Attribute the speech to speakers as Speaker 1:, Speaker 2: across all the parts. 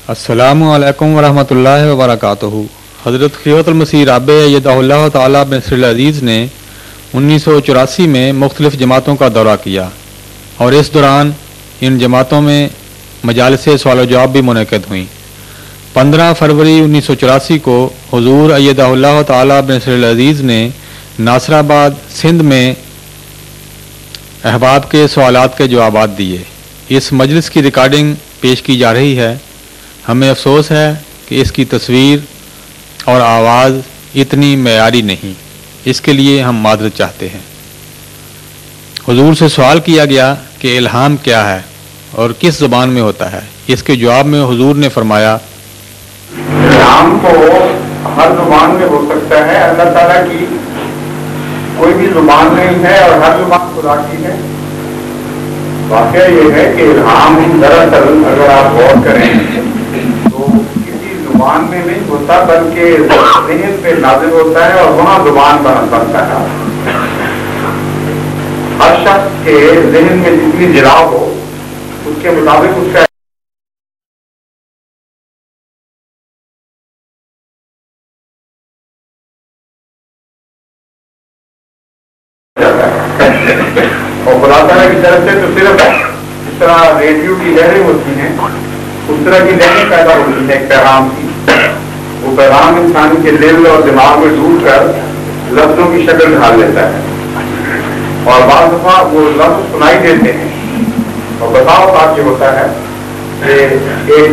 Speaker 1: السلام علیکم ورحمۃ اللہ وبرکاتہ۔ حضرت خلیفۃ المسیح رابع ایدہ اللہ تعالیٰ بن نصر العزیز نے 1984 میں مختلف جماعتوں کا دورہ کیا اور اس دوران ان جماعتوں میں مجالس سوال و جواب بھی منعقد ہوئیں۔ 15 فروری 1984 کو حضور ایدہ اللہ تعالیٰ بن نصر العزیز نے ناصر آباد سندھ میں احباب کے سوالات کے جوابات دیے۔ اس مجلس کی ریکارڈنگ پیش کی جا رہی ہے۔ ہمیں افسوس ہے کہ اس کی تصویر اور آواز اتنی معیاری نہیں، اس کے لیے ہم معذرت چاہتے ہیں۔ حضور سے سوال کیا گیا کہ الہام کیا ہے اور کس زبان میں ہوتا ہے۔ اس کے جواب میں حضور نے فرمایا،
Speaker 2: الہام تو ہر زبان میں ہو سکتا ہے، اللہ تعالیٰ کی کوئی بھی زبان نہیں ہے اور ہر زبان خدا کی ہے۔ واقعہ یہ ہے کہ الہام دراصل اگر آپ غور کریں تو کسی زبان میں نہیں ہوتا بلکہ ذہن پہ نازل ہوتا ہے اور وہاں زبان بنتا ہے۔ ہر شخص کے ذہن میں جتنی جلاؤ ہو اس کے مطابق اس کا اور خدا تعالیٰ کی طرف سے تو صرف اس طرح ریڈیو کی لہریں ہوتی ہیں اس طرح کی لہریں پیدا ہوتی ہیں ایک پیغام کی۔ وہ پیغام انسان کے دل اور دماغ میں ڈوب کر لفظوں کی شکل ڈھال لیتا ہے اور بعض دفعہ وہ لفظ سنائی دیتے ہیں اور بتاؤ بات یہ ہوتا ہے کہ ایک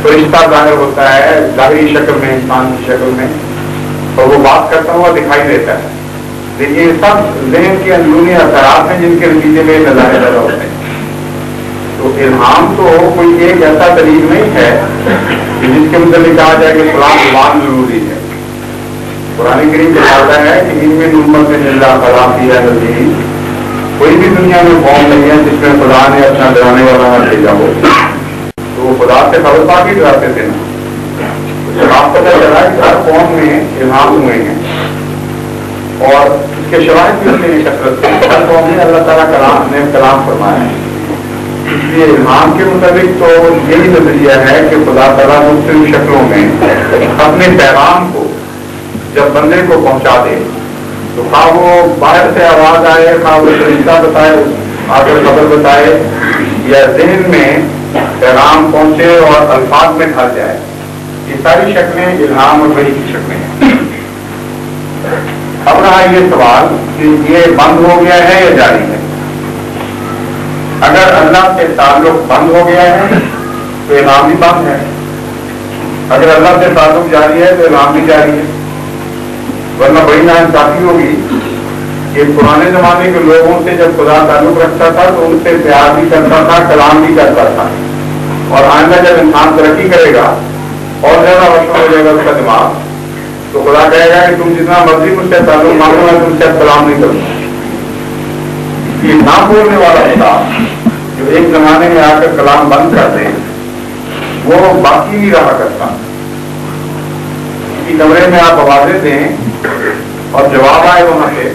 Speaker 2: فرشتہ ظاہر ہوتا ہے ظاہری شکل میں، انسان کی شکل میں، اور وہ بات کرتا ہوا دکھائی دیتا ہے۔ لیکن یہ سب ذہن کے اندرونی اثرات ہیں جن کے نتیجے میں نظارے پیدا ہوتے ہیں۔ تو الہام تو کوئی ایک ایسا دلیل نہیں ہے کہ جس کے متعلق کہا جائے کہ فلاں زبان ضروری ہے۔ قرآن کریم بتاتا ہے کہ ان میں امت میں اللہ خلافی ہے نظیر، کوئی بھی دنیا میں قوم نہیں ہے جس میں خدا نے اپنا ڈرانے والا نہ بھیجا ہو۔ تو وہ خدا سے خبر پاکی ڈراتے تھے نا۔ جب آپ پتہ چلا کہ ہر قوم میں الہام ہوئے ہیں اور اس کے شواہد بھی ہوتے ہیں کثرت سے، ہر قوم میں اللہ تعالیٰ نے کلام فرمایا ہے۔ اس لیے الہام کے مطابق تو یہی نظریہ ہے کہ خدا تعالیٰ مختلف شکلوں میں اپنے پیغام کو جب بندے کو پہنچا دے تو خواہ وہ باہر سے آواز آئے، خواہ وہ فرشتہ بتائے، آگر خبر بتائے، یا ذہن میں پیغام پہنچے اور الفاظ میں ڈھل جائے، یہ ساری شکلیں الہام اور وحی کی شکلیں ہیں۔ اب رہا یہ سوال کہ یہ بند ہو گیا ہے یا جاری ہے۔ اگر اللہ سے تعلق بند ہو گیا ہے تو الہام بھی بند ہے، اگر اللہ سے تعلق جاری ہے تو الہام بھی جاری ہے۔ ورنہ بڑی ناانصافی ہوگی کہ پرانے زمانے کے لوگوں سے جب خدا تعلق رکھتا تھا تو ان سے پیار بھی کرتا تھا، کلام بھی کرتا تھا، اور آئندہ جب انسان ترقی کرے گا اور زیادہ روشن ہو جائے گا اس کا دماغ تو خدا کہے گا کہ تم جتنا مرضی مجھ سے تعلق مانگو میں تم سے کلام نہیں کروں۔ یہ نہ بولنے والا خدا جو ایک زمانے میں آ کر کلام بند کر دے وہ باقی نہیں رہا کرتا۔ کسی کمرے میں آپ آوازیں دیں اور جواب آئے وہاں سے،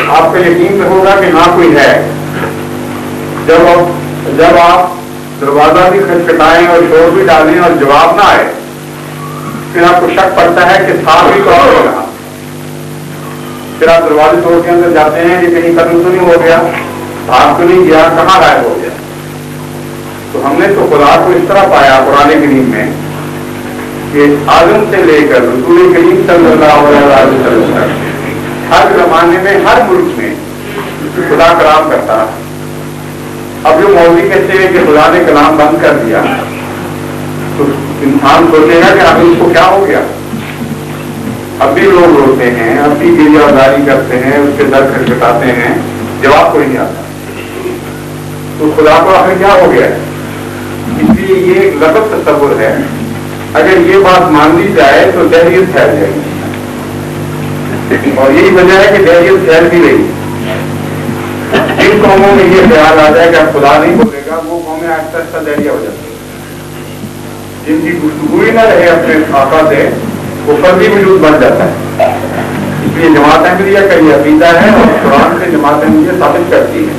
Speaker 2: آپ کو یقین ہوگا کہ ہاں کوئی ہے۔ جب آپ دروازہ بھی کھٹکھٹائیں اور شور بھی ڈالیں اور جواب نہ آئے پھر آپ کو شک پڑتا ہے کہ تھا بھی تو ہو رہا۔ پھر آپ دروازے توڑ کے اندر جاتے ہیں کہ کہیں قتل تو نہیں ہو گیا، بھاگ تو نہیں گیا، کہاں غائب ہو گیا۔ تو ہم نے تو خدا کو اس طرح پایا قرآن کریم میں کہ آدم سے لے کر رسول کریم صلی اللہ علیہ وسلم ہر زمانے میں ہر ملک میں خدا کلام کرتا ہے۔ اب جو مولوی کہتے ہیں کہ خدا نے کلام بند کر دیا تو انسان سوچے گا کہ اب اس کو کیا ہو گیا۔ اب بھی لوگ روتے ہیں، اب بھی گریہ داری کرتے ہیں، اس کے در کھٹکھٹاتے ہیں، جواب کوئی نہیں آتا، تو خدا کو آخر کیا ہو گیا ہے۔ اس لیے یہ ایک غلط تصور ہے۔ اگر یہ بات مان لی جائے تو دہریت پھیل جائے گی، اور یہی وجہ ہے کہ دہریت پھیل بھی رہی۔ جن قوموں میں یہ خیال آ جائے کہ اب خدا نہیں بولے گا وہ قومیں آہستہ آہستہ دہریہ ہو جاتی ہیں۔ جن کی گفتگو ہی نہ رہے اپنے آقا سے وہ فردی وجود بن جاتا ہے۔ اس لیے جماعت احمدیہ کا یہ عقیدہ ہے اور قرآن سے جماعت احمدیہ ثابت کرتی ہے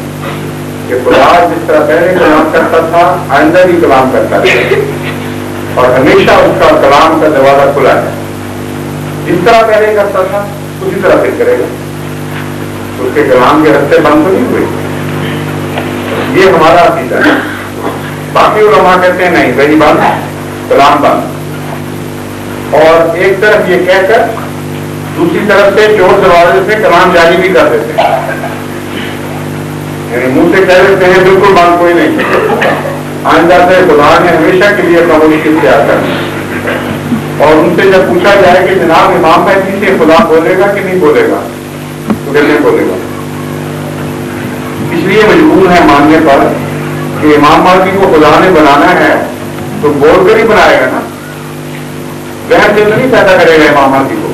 Speaker 2: کہ خدا جس طرح پہلے کلام کرتا تھا آئندہ بھی کلام کرتا ہے اور ہمیشہ اس کا کلام کا دروازہ کھلا ہے. جس طرح پہلے کرتا تھا اسی طرح پھر کرے گا. اس کے کلام کے رستے بند تو نہیں ہوئے. یہ ہمارا عقیدہ ہے. باقی علماء کہتے ہیں نہیں وہی بند کلام بند. اور ایک طرف یہ کہہ کر دوسری طرف سے چور دروازے سے کلام جاری بھی کر دیتے ہیں. یعنی منہ سے کہہ دیتے ہیں بالکل بند کوئی نہیں. آئندہ سے خدا نے ہمیشہ کے لیے خاموشی اختیار کرنا. اور ان سے جب پوچھا جائے کہ جناب امام مہدی سے خدا بولے گا کہ نہیں بولے گا تو کیسے بولے گا. اس لیے مجبور ہے ماننے پر کہ امام مہدی کو خدا نے بنانا ہے تو بول کر ہی بنائے گا نا. وہم سے نہیں پیدا کرے گا امام مہدی کو.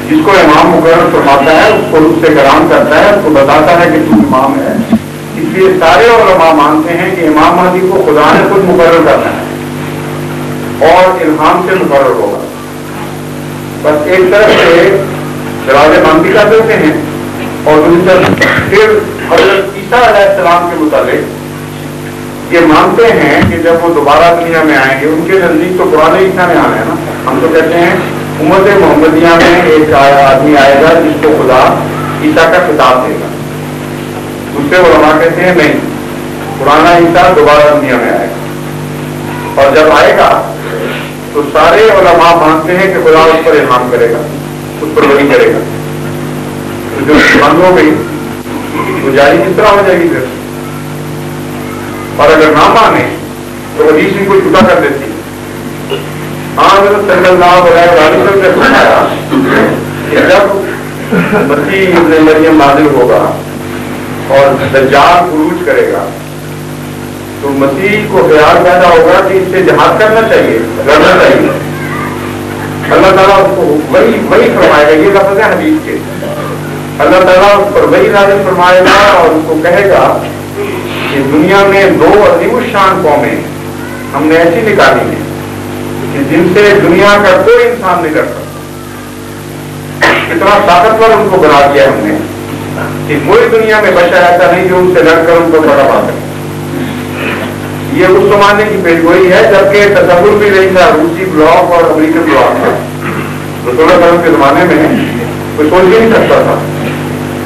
Speaker 2: جس کو امام مقرر فرماتا ہے اس کو اس سے کلام کرتا ہے, اس کو بتاتا ہے کہ تو امام ہے. اس لیے سارے علماء مانتے ہیں کہ امام مہدی کو خدا نے خود مقرر کرنا ہے اور الہام سے مقرر ہوگا. بس ایک طرف سے دروازے بند بھی کر دیتے ہیں اور دوسری طرف پھر حضرت عیسیٰ علیہ السلام کے متعلق یہ مانتے ہیں کہ جب وہ دوبارہ دنیا میں آئیں گے ان کے نزدیک تو قرآن عیسیٰ میں آنا ہے نا. ہم تو کہتے ہیں امت محمدیہ میں ایک آدمی آئے گا جس کو خدا عیسیٰ کا خطاب دے گا. دوسرے علماء کہتے ہیں نہیں, پرانا عیسیٰ دوبارہ دنیا میں آئے گا اور جب آئے گا تو سارے علماء مانتے ہیں کہ خدا اس پر الہام کرے گا, اس پر وحی کرے گا. تو جو بند ہو گئی وہ جاری کس طرح ہو جائے گی پھر. اور اگر نہ مانے تو حدیث بھی کوئی چھوٹا کر دیتی. ہاں حضرت صلی اللہ علیہ وسلم نے فرمایا کہ جب مسیح ابن مریم نازل ہوگا اور دجال خروج کرے گا تو مسیح کو خیال پیدا ہوگا کہ اس سے جہاد کرنا چاہیے, لڑنا چاہیے. اللہ تعالیٰ اس کو وہی فرمائے گا. یہ لفظ ہے حدیث کے. اللہ تعالیٰ اس پر وہی نازل فرمائے گا اور اس کو کہے گا کہ دنیا میں 2 عظیم الشان قومیں ہم نے ایسی نکالی ہیں کہ جن سے دنیا کا کوئی انسان نہیں لڑ سکتا. اتنا طاقتور ان کو بنا دیا ہم نے کہ کوئی دنیا میں بچہ ایسا نہیں جو ان سے لڑ کر ان کو بڑا پا سکے. یہ اس زمانے کی پیشگوئی ہے جبکہ تصور بھی نہیں تھا. روسی بلاک اور امریکن بلاک تھا. رسول اللہ صلی اللہ علیہ وسلم کے زمانے میں کوئی سوچ بھی نہیں سکتا تھا.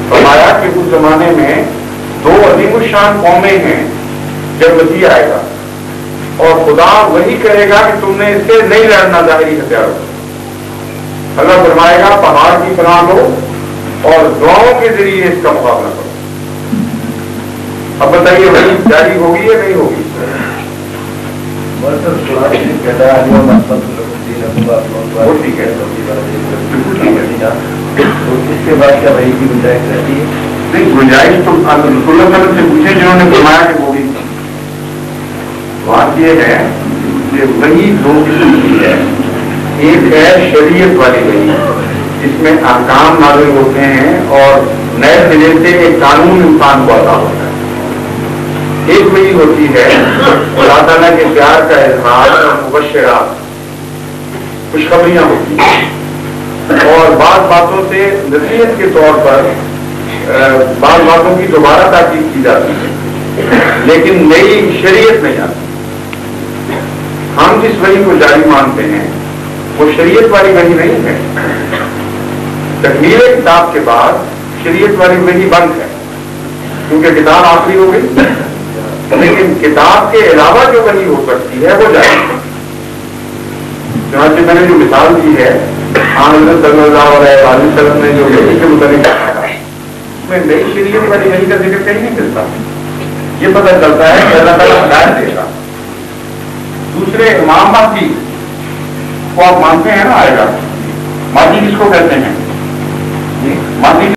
Speaker 2: فرمایا کہ اس زمانے میں 2 عظیم الشان قومیں ہیں جب مسیح آئے گا اور خدا وہی کرے گا کہ تم نے اس سے نہیں لڑنا ظاہری ہتھیاروں. اللہ فرمائے گا پہاڑ کی پناہ لو اور دعاؤں کے ذریعے اس کا مقابلہ کرو. اب بتائیے وہی جاری ہوگی یا نہیں ہوگی؟
Speaker 3: وہ
Speaker 2: ٹھیک ہے.
Speaker 3: اس کے بعد کیا وہی کی گنجائش رہتی ہے؟
Speaker 2: نہیں, گنجائش تو رسول اللہ صلی اللہ علیہ وسلم سے پوچھے جنہوں نے فرمایا کہ وہ بھی. بات یہ ہے کہ وہی 2 قسم کی ہے. ایک ہے شریعت والی وحی جس میں احکام نازل ہوتے ہیں اور نئے سرے سے ایک قانون انسان کو عطا ہوتا ہے. ایک وحی ہوتی ہے اللہ تعالیٰ کے پیار کا اظہار اور مبشرات خوشخبریاں ہوتی ہیں اور بعض باتوں سے نصیحت کے طور پر بعض باتوں کی دوبارہ تاکید کی جاتی ہے لیکن نئی شریعت نہیں آتی. ہم جس وحی کو جاری مانتے ہیں وہ شریعت والی وحی نہیں ہے. تکمیل کتاب کے بعد شریعت والی وحی بند ہے کیونکہ کتاب آخری ہو گئی. لیکن کتاب کے علاوہ جو وحی ہو سکتی ہے وہ جاری ہے. چنانچہ میں نے جو مثال دی ہے حضرت صلی اللہ علیہ وسلم نے جو وحی کے متعلق کہا اس میں نئی شریعت والی وحی کا ذکر کہیں نہیں ملتا. یہ پتہ چلتا ہے کہ اللہ تعالیٰ ہدایت دے گا. دوسرے امام مہدی کو آپ مانتے ہیں نا آئے گا. مہدی کس کو کہتے ہیں؟ مہدی